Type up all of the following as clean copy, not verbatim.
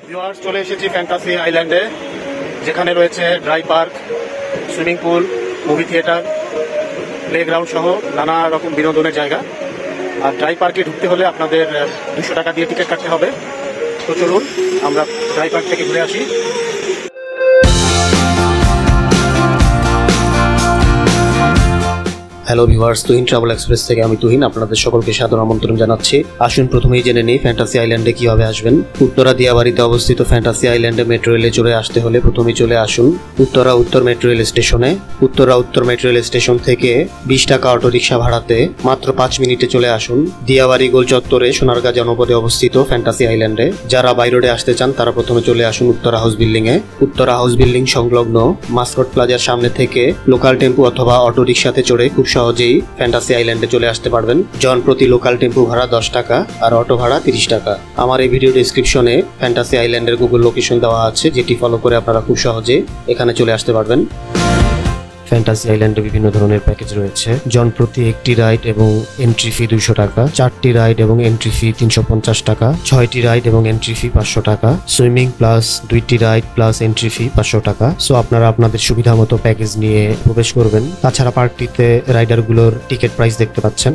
Viewers, চলে এসেছি fantasy আইল্যান্ডে, যেখানে রয়েছে dry park, swimming pool, movie theatre, playground সহ নানা রকম বিনোদনের জায়গা। আর ড্রাই পার্কে ঢুকতে হলে আপনাদের 200 টাকা দিয়ে টিকিট কাটতে হবে। তো চলুন আমরা ড্রাই পার্ক থেকে ঘুরে আসি। Hello viewers, Tuhin travel express থেকে আমি তুহিন আপনাদের সকলকে সাদর আমন্ত্রণ জানাচ্ছি। আসুন প্রথমেই জেনে নিই ফ্যান্টাসি আইল্যান্ডে কিভাবে আসবেন। উত্তরা দিয়াবাড়িতে অবস্থিত ফ্যান্টাসি আইল্যান্ডে মেট্রো রেলে চলে আসতে হলে প্রথমেই চলে আসুন উত্তরা উত্তর মেট্রো রেল স্টেশনে। উত্তরা উত্তর মেট্রো রেল স্টেশন থেকে 20 টাকা অটোরিকশা ভাড়াতে মাত্র 5 মিনিটে চলে আসুন দিয়াবাড়ি গোল চত্বরে সোনারগাঁ জনপদে অবস্থিত ফ্যান্টাসি আইল্যান্ডে। যারা বাই রোডে আসতে চান তারা প্রথমে চলে আসুন উত্তরা হাউস বিল্ডিং এ। উত্তরা হাউস বিল্ডিং সংলগ্ন মাস্কট প্লাজার সামনে থেকে লোকাল টেম্পু অথবা অটোরিকশাতে চড়ে খুব সহজেই ফ্যান্টাসি আইল্যান্ডে চলে আসতে পারবেন। জন প্রতি লোকাল টেম্পু ভাড়া 10 টাকা আর অটো ভাড়া 30 টাকা। আমার এই ভিডিও ডেসক্রিপশনে ফ্যান্টাসি আইল্যান্ডের গুগল লোকেশন দেওয়া আছে, যেটি ফলো করে আপনারা খুব সহজে এখানে চলে আসতে পারবেন। ফ্যান্টাসি আইল্যান্ডে বিভিন্ন ধরনের প্যাকেজ রয়েছে। জন প্রতি একটি রাইড এবং এন্ট্রি ফি 200 টাকা, 4টি রাইড এবং এন্ট্রি ফি 350 টাকা, 6টি রাইড এবং এন্ট্রি ফি 500 টাকা, সুইমিং প্লাস 2টি রাইড প্লাস এন্ট্রি ফি 500 টাকা। সো আপনারা আপনাদের সুবিধা মতো প্যাকেজ নিয়ে প্রবেশ করবেন। তাছাড়া পার্কটিতে রাইডারগুলোর টিকিট প্রাইস দেখতে পাচ্ছেন।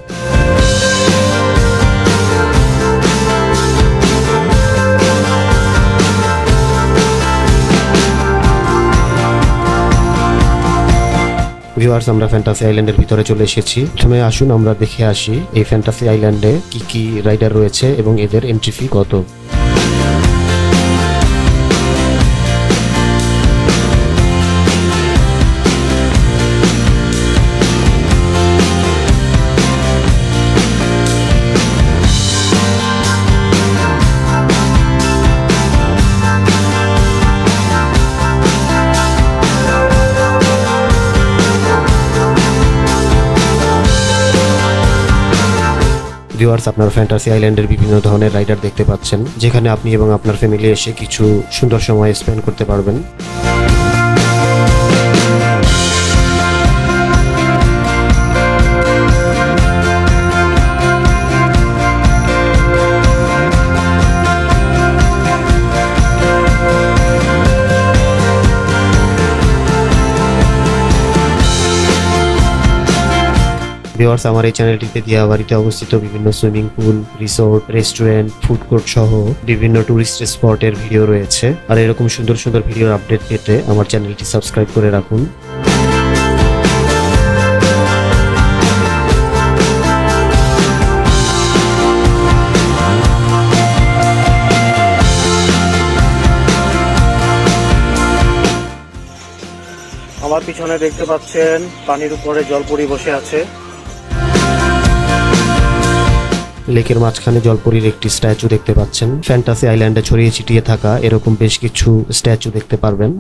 ভিউয়ার্স, আমরা ফ্যান্টাসি আইল্যান্ডের ভিতরে চলে এসেছি। প্রথমে আসুন আমরা দেখে আসি এই ফ্যান্টাসি আইল্যান্ডে কি কি রাইডার রয়েছে এবং এদের এন্ট্রি ফি কত। ভিউয়ার্স, আপনার ফ্যান্টাসি আইল্যান্ডের বিভিন্ন ধরনের রাইডার দেখতে পাচ্ছেন, যেখানে আপনি এবং আপনার ফ্যামিলি এসে কিছু সুন্দর সময় স্পেন্ড করতে পারবেন। ভিউয়ার্স, আমার এই চ্যানেলটিতে দিয়াবাড়িতে অবস্থিত বিভিন্ন swimming pool, resort, restaurant, food court সহ বিভিন্ন টুরিস্ট স্পটের ভিডিও রয়েছে। আর এরকম সুন্দর সুন্দর ভিডিওর আপডেট পেতে আমার চ্যানেলটি সাবস্ক্রাইব করে রাখুন। আমার পিছনে দেখতে পাচ্ছেন পানির উপরে জলপরি বসে আছে। লেকের মাঝখানে জলপরীর একটি স্ট্যাচু দেখতে পাচ্ছেন। ফ্যান্টাসি আইল্যান্ডে ছড়িয়ে ছিটিয়ে থাকা এরকম বেশ কিছু স্ট্যাচু দেখতে পারবেন।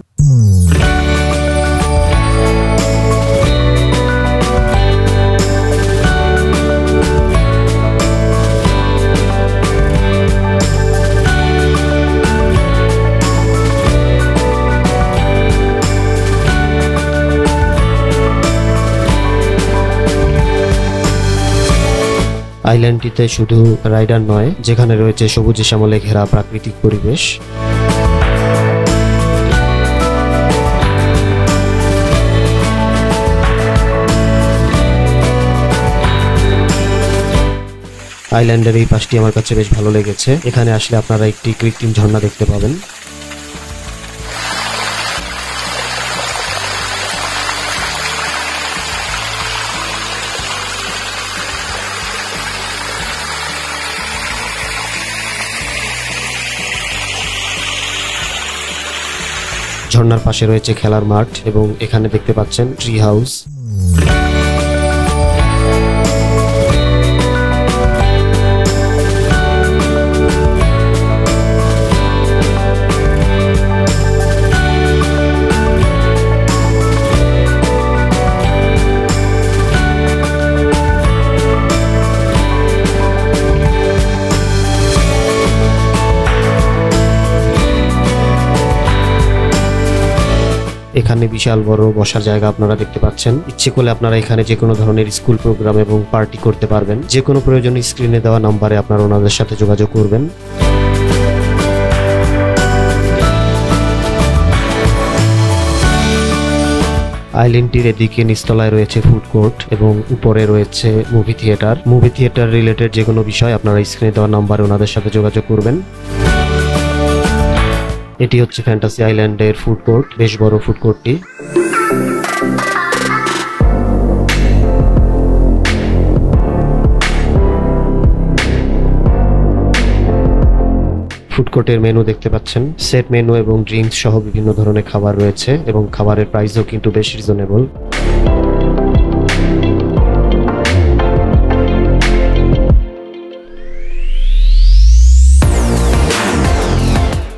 আইল্যান্ডটিতে শুধু রাইডার নয়, যেখানে রয়েছে সবুজে শ্যামলে ঘেরা প্রাকৃতিক পরিবেশ। আইল্যান্ডের এই পাশটি আমার কাছে বেশ ভালো লেগেছে। এখানে আসলে আপনারা একটি কৃত্রিম ঝর্ণা দেখতে পাবেন। ঝর্ণার পাশে রয়েছে খেলার মাঠ এবং এখানে দেখতে পাচ্ছেন ট্রি হাউস। এখানে বিশাল বড় বসার জায়গা আপনারা দেখতে পাচ্ছেন। ইচ্ছে করলে আপনারা এখানে যে কোনো ধরনের স্কুল প্রোগ্রাম এবং পার্টি করতে পারবেন। যে কোনো প্রয়োজনে স্ক্রিনে দেওয়া নম্বরে আপনারা ওনাদের সাথে যোগাযোগ করবেন। আইল্যান্ডটির এদিকে নিচতলায় রয়েছে ফুড কোর্ট এবং উপরে রয়েছে movie theatre. Movie theatre related যে কোনো বিষয় আপনারা স্ক্রিনে দেওয়া নাম্বারে ওনাদের সাথে যোগাযোগ করবেন। এটি হচ্ছে ফ্যান্টাসি আইল্যান্ডের ফুড কোর্ট, বেশ বড় ফুড কোর্টটি। ফুড কোর্টের মেনু দেখতে পাচ্ছেন, সেট মেনু এবং ড্রিঙ্কস সহ বিভিন্ন ধরনের খাবার রয়েছে এবং খাবারের প্রাইসও কিন্তু বেশ রিজনেবল।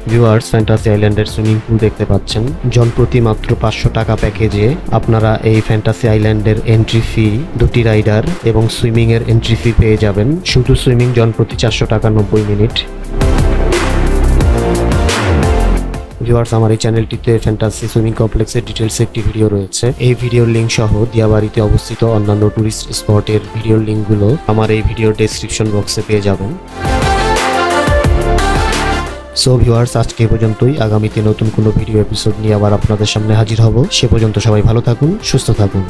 ভিউয়ার্স, ফ্যান্টাসি আইল্যান্ডের সুইমিং পুল দেখতে পাচ্ছেন। জনপ্রতি মাত্র 500 টাকা প্যাকেজে আপনারা এই ফ্যান্টাসি আইল্যান্ডের এন্ট্রি ফি, 2টি রাইডার এবং সুইমিং এর এন্ট্রি ফি পেয়ে যাবেন। শুধু সুইমিং জনপ্রতি 400 টাকা 90 মিনিট। ভিউয়ার্স, আমার এই চ্যানেলটিতে ফ্যান্টাসি সুইমিং কমপ্লেক্সের ডিটেলস একটি ভিডিও রয়েছে। এই ভিডিওর লিঙ্ক সহ দিয়াবাড়িতে অবস্থিত অন্যান্য টুরিস্ট স্পটের ভিডিওর লিঙ্কগুলো আমার এই ভিডিওর ডেসক্রিপশন বক্সে পেয়ে যাবেন। সো ভিউয়ার্স, আজকে এ পর্যন্তই। আগামীতে নতুন কোনো ভিডিও এপিসোড নিয়ে আবার আপনাদের সামনে হাজির হব। সে পর্যন্ত সবাই ভালো থাকুন, সুস্থ থাকুন।